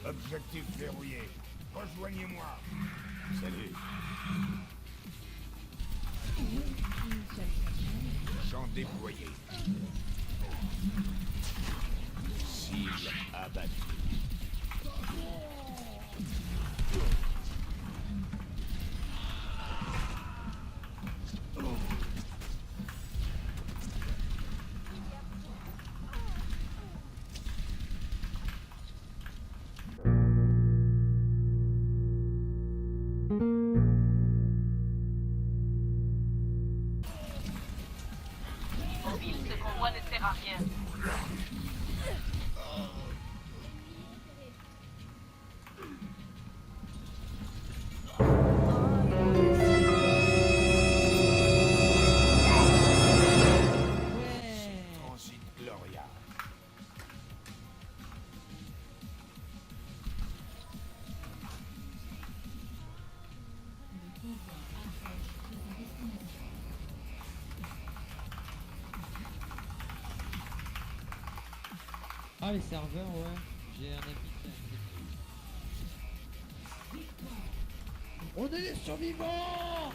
Objectif verrouillé. Rejoignez-moi. Salut. Champ déployé. Cible abattue. Mobile, ce convoi ne sert à rien. Transit Gloria. Ah, les serveurs, ouais. J'ai un ami qui a- On est les survivants!